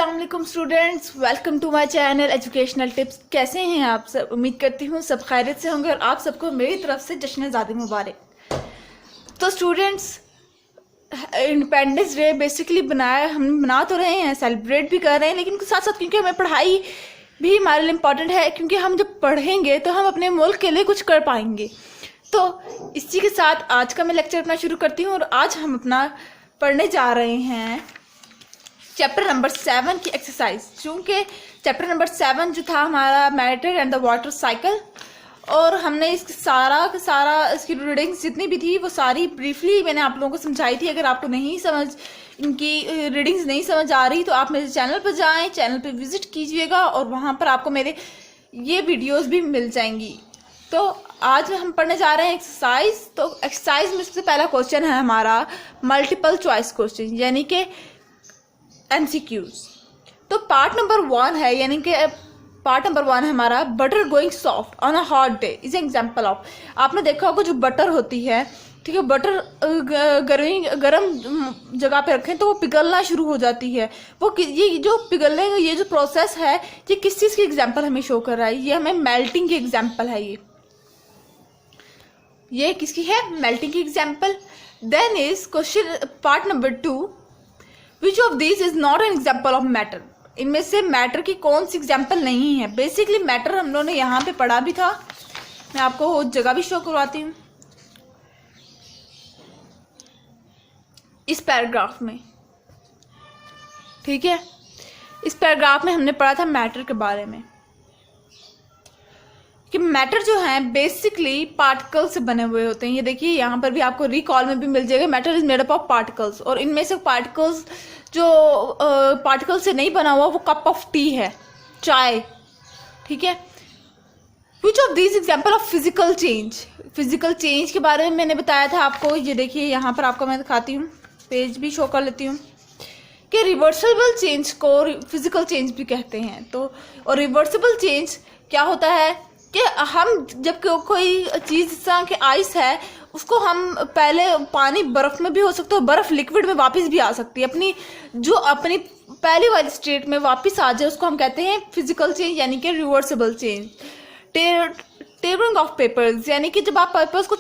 अस्सलाम वालेकुम students, welcome to my channel educational tips. कैसे हैं आप सब? उम्मीद करती हूँ सब खैरियत से होंगे और आप सबको मेरी तरफ से जश्न आज़ादी मुबारक। तो स्टूडेंट्स, इंडिपेंडेंस डे बेसिकली हम बना तो रहे हैं, सेलिब्रेट भी कर रहे हैं, लेकिन साथ साथ क्योंकि हमें पढ़ाई भी हमारे लिए इम्पॉर्टेंट है, क्योंकि हम जब पढ़ेंगे तो हम अपने मुल्क के लिए कुछ कर पाएंगे। तो इसी के साथ आज का मैं लेक्चर अपना शुरू करती हूँ और आज हम अपना पढ़ने जा रहे हैं चैप्टर नंबर 7 की एक्सरसाइज। चूँकि चैप्टर नंबर 7 जो था हमारा matter and the water cycle, और हमने इसकी सारा इसकी रीडिंग्स जितनी भी थी वो सारी ब्रीफली मैंने आप लोगों को समझाई थी। अगर आपको नहीं समझ इनकी रीडिंग्स नहीं समझ आ रही तो आप मेरे चैनल पर जाएं, चैनल पर विजिट कीजिएगा और वहाँ पर आपको मेरे ये वीडियोज़ भी मिल जाएंगी। तो आज हम पढ़ने जा रहे हैं एक्सरसाइज। तो एक्सरसाइज में सबसे पहला क्वेश्चन है हमारा मल्टीपल चॉइस क्वेश्चन, यानी कि MCQs। तो पार्ट नंबर 1 है, यानी कि पार्ट नंबर 1 है हमारा butter going soft on a hot day is example of. आपने देखा होगा जो बटर होती है, ठीक है, बटर गर्म जगह पे रखें तो वो पिघलना शुरू हो जाती है। वो ये जो पिघलने का ये जो प्रोसेस है ये किस चीज़ की एग्जाम्पल हमें शो कर रहा है? ये हमें मेल्टिंग की एग्जाम्पल है। ये किसकी है? मेल्टिंग की example. Then is question part number 2, which of this is not an example of matter. इनमें से मैटर की कौन सी एग्जाम्पल नहीं है? बेसिकली मैटर हम लोगों ने यहाँ पे पढ़ा भी था, मैं आपको वो जगह भी शो करवाती हूँ इस पैराग्राफ में, ठीक है। इस पैराग्राफ में हमने पढ़ा था मैटर के बारे में कि मैटर जो है बेसिकली पार्टिकल से बने हुए होते हैं। ये देखिए यहाँ पर भी आपको रिकॉल में भी मिल जाएगा, matter is made up of particles. और इनमें से पार्टिकल्स जो पार्टिकल से नहीं बना हुआ वो कप ऑफ टी है, चाय, ठीक है। विच of this example of physical change. Physical change के बारे में मैंने बताया था आपको। ये देखिए यहाँ पर आपको मैं दिखाती हूँ, पेज भी शो कर लेती हूँ कि रिवर्सिबल चेंज को फिजिकल चेंज भी कहते हैं। तो और रिवर्सिबल चेंज क्या होता है कि हम जब कोई चीज़ जैसा कि आइस है उसको हम पहले पानी बर्फ़ में भी हो सकता है, बर्फ़ लिक्विड में वापस भी आ सकती है, अपनी पहली वाली स्टेट में वापस आ जाए उसको हम कहते हैं फिजिकल चेंज, यानी कि reversible change. Tearing of papers, यानी कि जब आप पेपर्स को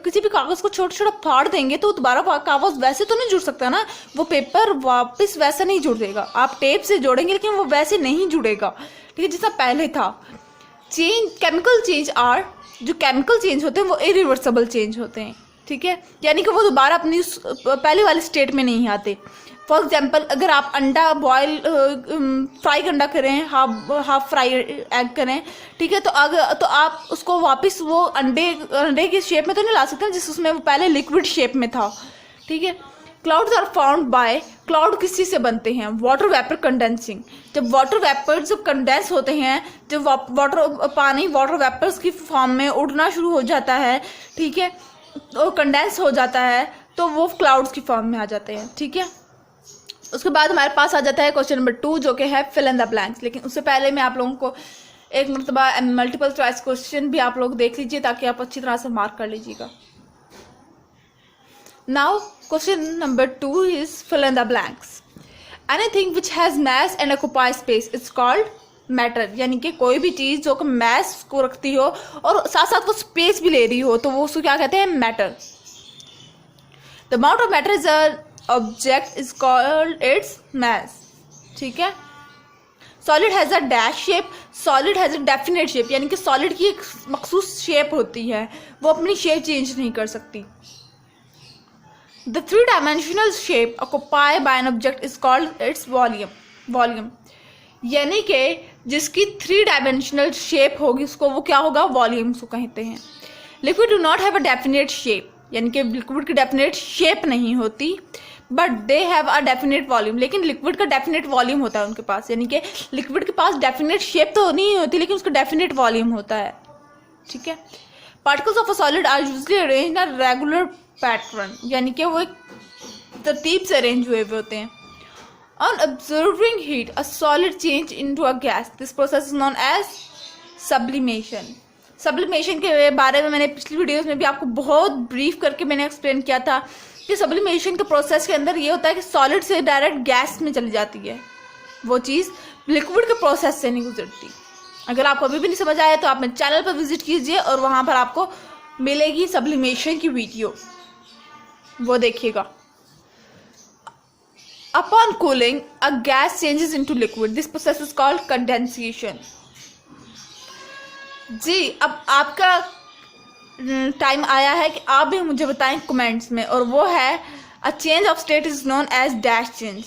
किसी भी कागज़ को छोटा छोटा फाड़ देंगे तो दोबारा कागज़ वैसे तो नहीं जुड़ सकता ना, वो पेपर वापस वैसा नहीं जुड़ देगा। आप टेप से जोड़ेंगे लेकिन वो वैसे नहीं जुड़ेगा, ठीक है, जैसा पहले था। केमिकल चेंज आर, जो केमिकल चेंज होते हैं वो इरिवर्सिबल चेंज होते हैं, ठीक है, यानी कि वो दोबारा अपनी पहले वाले स्टेट में नहीं आते। फॉर एग्जांपल, अगर आप अंडा बॉयल फ्राई अंडा करें, हाफ फ्राई एग करें, ठीक है, तो आप उसको वापस वो अंडे की शेप में तो नहीं ला सकते जिस उसमें वो पहले लिक्विड शेप में था, ठीक है। Clouds are found by, cloud किस चीज़ से बनते हैं? Water vapour condensing. जब वाटर वेपर जब कंडेंस होते हैं, जब पानी वाटर वेपर्स की फॉर्म में उड़ना शुरू हो जाता है, ठीक है, तो कंडेंस हो जाता है तो वो क्लाउड्स की फॉर्म में आ जाते हैं, ठीक है। उसके बाद हमारे पास आ जाता है क्वेश्चन नंबर 2 जो कि है फिल इन द ब्लैंक्स। लेकिन उससे पहले मैं आप लोगों को एक मरतबा मल्टीपल चॉइस क्वेश्चन भी आप लोग देख लीजिए ताकि आप अच्छी तरह से मार्क कर लीजिएगा। Now question number 2 is fill in the blanks. Anything which has mass and occupies space is called matter, यानी कि कोई भी चीज़ जो कि mass को रखती हो और साथ साथ वो space भी ले रही हो तो वो उसको क्या कहते हैं? matter. The amount of matter is an object is called its mass, ठीक है। Solid has a dash shape, solid has a definite shape, यानी कि solid की एक मखसूस shape होती है, वो अपनी shape change नहीं कर सकती। The three-dimensional shape occupied by an object is called its volume, यानी कि जिसकी 3 डायमेंशनल शेप होगी उसको वो क्या होगा? वॉल्यूम को कहते हैं। Liquid do not have a definite shape, यानी कि लिक्विड की डेफिनेट शेप नहीं होती, but they have a definite volume. लेकिन लिक्विड का डेफिनेट वॉल्यूम होता है उनके पास, यानी कि लिक्विड के पास डेफिनेट शेप तो नहीं होती लेकिन उसका डेफिनेट वॉल्यूम होता है, ठीक है। Particles of a solid are usually arranged in a regular pattern, यानी कि वो एक तरतीब से अरेंज हुए होते हैं। On observing heat a solid change into a gas, this process is known as sublimation. Sublimation के बारे में मैंने पिछली वीडियोस में भी आपको बहुत ब्रीफ करके मैंने एक्सप्लेन किया था कि सब्लिमेशन के प्रोसेस के अंदर ये होता है कि सॉलिड से डायरेक्ट गैस में चली जाती है, वो चीज़ लिक्विड के प्रोसेस से नहीं गुजरती। अगर आपको अभी भी नहीं समझ आया तो आप मेरे चैनल पर विजिट कीजिए और वहाँ पर आपको मिलेगी सब्लिमेशन की वीडियो, वो देखिएगा। Upon cooling a gas changes into liquid, this process is called condensation. जी, अब आपका टाइम आया है कि आप भी मुझे बताएं कमेंट्स में, और वो है a change of state is known as dash change.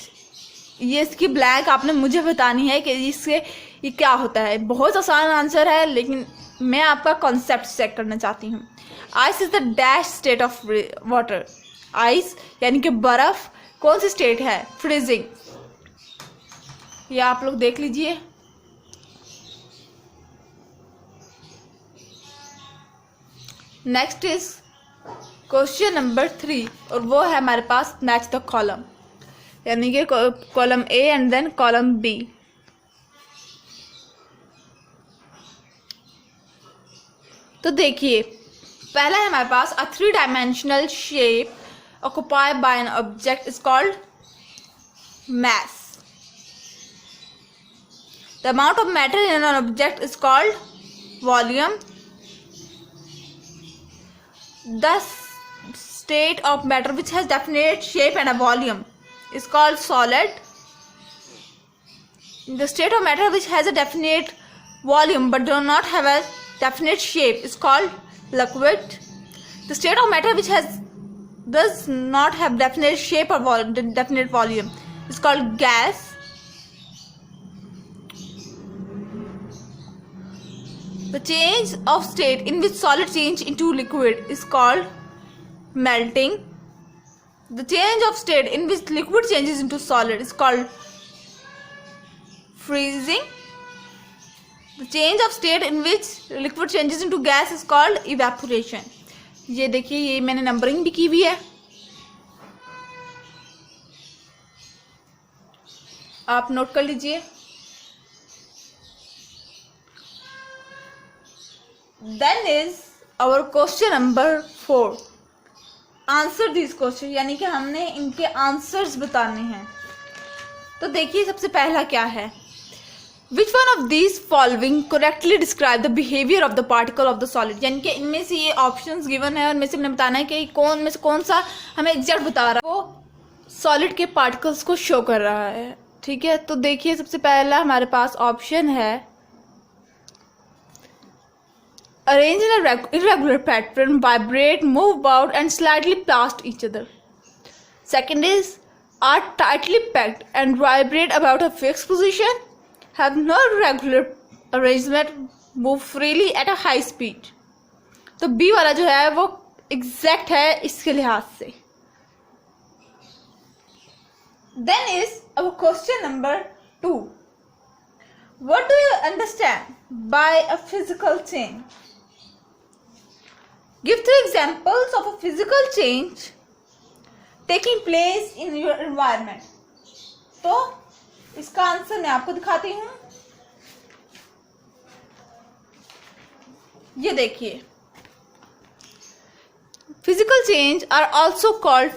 ये इसकी ब्लैंक आपने मुझे बतानी है कि इससे ये क्या होता है। बहुत आसान आंसर है, लेकिन मैं आपका कॉन्सेप्ट चेक करना चाहती हूँ। Ice is the dash state of water. Ice यानी कि बर्फ कौन सी स्टेट है? फ्रीजिंग। ये आप लोग देख लीजिए। नेक्स्ट इज क्वेश्चन नंबर 3, और वो है हमारे पास मैच द कॉलम, यानी कि column A and then column B. तो देखिए, पहला है हमारे पास a 3 dimensional shape occupied by an object is called mass. The amount of matter in an object is called volume. The state of matter which has definite shape and a volume is called solid. The state of matter which has a definite volume but do not have a definite shape is called liquid. The state of matter which does not have definite shape or definite volume is called gas. The change of state in which solid change into liquid is called melting. The change of state in which liquid changes into solid is called freezing. The change of state in which liquid changes into gas is called evaporation. ये देखिए, ये मैंने numbering भी की हुई है, आप note कर लीजिए। Then is our question number 4, answer this question, यानी कि हमने इनके आंसर्स बताने हैं। तो देखिए, सबसे पहला क्या है? Which one of these following correctly describe the behavior of the particle of the solid? यानी कि इनमें से ये ऑप्शंस गिवन है और इनमें से हमने बताना है कि कौन में से कौन सा हमें एग्जैक्ट बता रहा है, वो सॉलिड के पार्टिकल्स को शो कर रहा है। ठीक है, तो देखिए, सबसे पहला हमारे पास ऑप्शन है arrange in a irregular pattern, vibrate, move about and slightly blast each other. Second is are tightly packed and vibrate about a fixed position, have no regular arrangement, move freely at a high speed. तो B वाला जो है वो exact है इसके लिहाज से। Then is our question number 2. What do you understand by a physical change? Give 3 examples of a physical change taking place in your environment. तो इसका आंसर मैं आपको दिखाती हूँ। ये देखिए, physical change are also called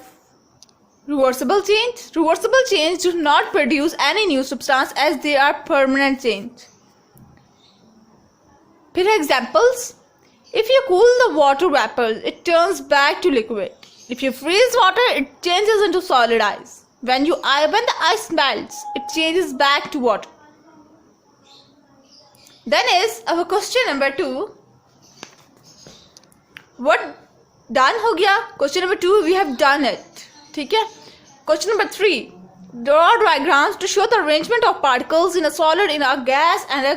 reversible change. Reversible change do not produce any new substance as they are permanent change. फिर examples: if you cool the water vapor, it turns back to liquid. If you freeze water, it changes into solid ice. When the ice melts, it changes back to water. Then is our question number 2. What done हो गया? Question number 2 we have done it. ठीक है? Question number 3. Draw diagrams to show the arrangement of particles in a solid, in a gas and a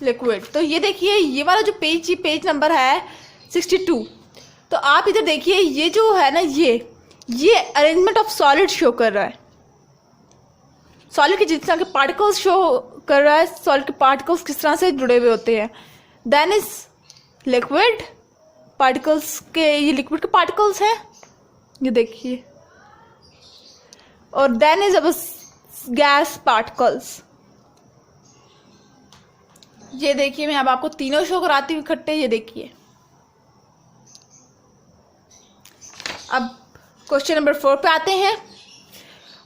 liquid. तो ये देखिए, ये वाला जो पेज नंबर है 62, तो आप इधर देखिए, ये जो है ना, ये अरेंजमेंट ऑफ सॉलिड शो कर रहा है। सॉलिड के जिस तरह के पार्टिकल्स शो कर रहा है, सॉलिड के पार्टिकल्स किस तरह से जुड़े हुए होते हैं। देन इज लिक्विड पार्टिकल्स के, ये लिक्विड के पार्टिकल्स हैं, ये देखिए। और देन इज अब गैस पार्टिकल्स, ये देखिए, मैं अब आपको तीनों शो कराती हूँ इकट्ठे। ये देखिए, अब क्वेश्चन नंबर 4 पे आते हैं।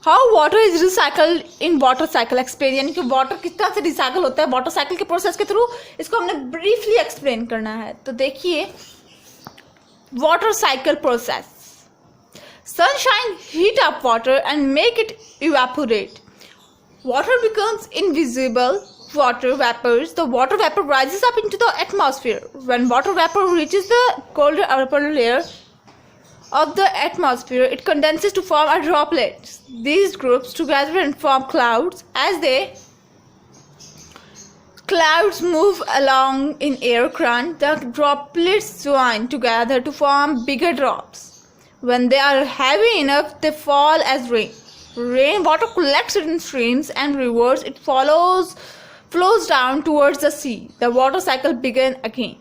How water is recycled in water cycle explain, यानी कि वाटर किस तरह से रिसाइकल होता है वाटर साइकिल के प्रोसेस के थ्रू, इसको हमने ब्रीफली एक्सप्लेन करना है। तो देखिए water cycle process, sunshine heat up water and make it evaporate. Water becomes invisible water vapors. The water vapor rises up into the atmosphere. When water vapor reaches the colder upper layer of the atmosphere, it condenses to form a droplets. These groups together and form clouds. As the clouds move along in air current, the droplets join together to form bigger drops. When they are heavy enough, they fall as rain. Rainwater collects in streams and rivers. It flows down towards the sea. The water cycle begin again.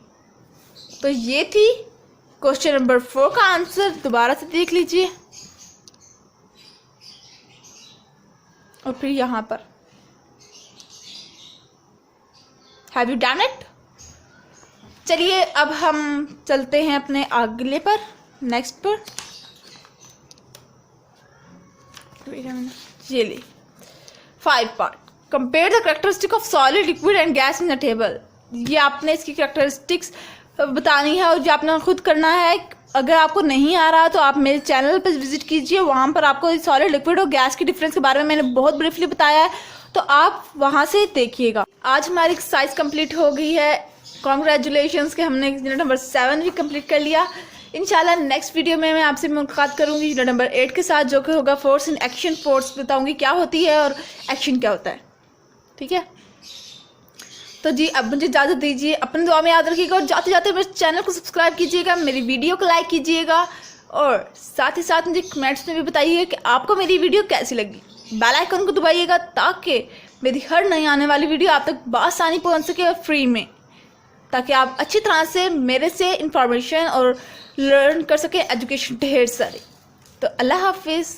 तो ये थी question number 4 का answer. दोबारा से देख लीजिए और फिर यहाँ पर हैव यू डन इट। चलिए अब हम चलते हैं अपने अगले पर, नेक्स्ट पर। ये ले 5 part, compare the characteristic of solid liquid and gas in the table. ये आपने इसकी कैरेक्टरिस्टिक्स बतानी है और जो आपने खुद करना है। अगर आपको नहीं आ रहा तो आप मेरे चैनल पर विजिट कीजिए, वहाँ पर आपको सॉलिड लिक्विड और गैस के डिफरेंस के बारे में मैंने बहुत ब्रीफली बताया है, तो आप वहाँ से देखिएगा। आज हमारी एक्सरसाइज कंप्लीट हो गई है, कॉन्ग्रेचुलेशंस कि हमने यूनिट नंबर 7 भी कंप्लीट कर लिया। इंशाल्लाह नेक्स्ट वीडियो में मैं आपसे मुलाकात करूंगी यूनिट नंबर 8 के साथ, जो कि होगा फोर्स इन एक्शन। फोर्स बताऊंगी क्या होती है और एक्शन क्या होता है, ठीक है। तो जी अब मुझे इजाज़त दीजिए, अपने दुआ में याद रखिएगा और जाते जाते मेरे चैनल को सब्सक्राइब कीजिएगा, मेरी वीडियो को लाइक कीजिएगा और साथ ही साथ मुझे कमेंट्स में भी बताइए कि आपको मेरी वीडियो कैसी लगी। बेल आइकन को दबाइएगा ताकि मेरी हर नई आने वाली वीडियो आप तक बआसानी पहुँच सके और फ्री में, ताकि आप अच्छी तरह से मेरे से इंफॉर्मेशन और लर्न कर सकें एजुकेशन ढेर सारी। तो अल्लाह हाफिज़।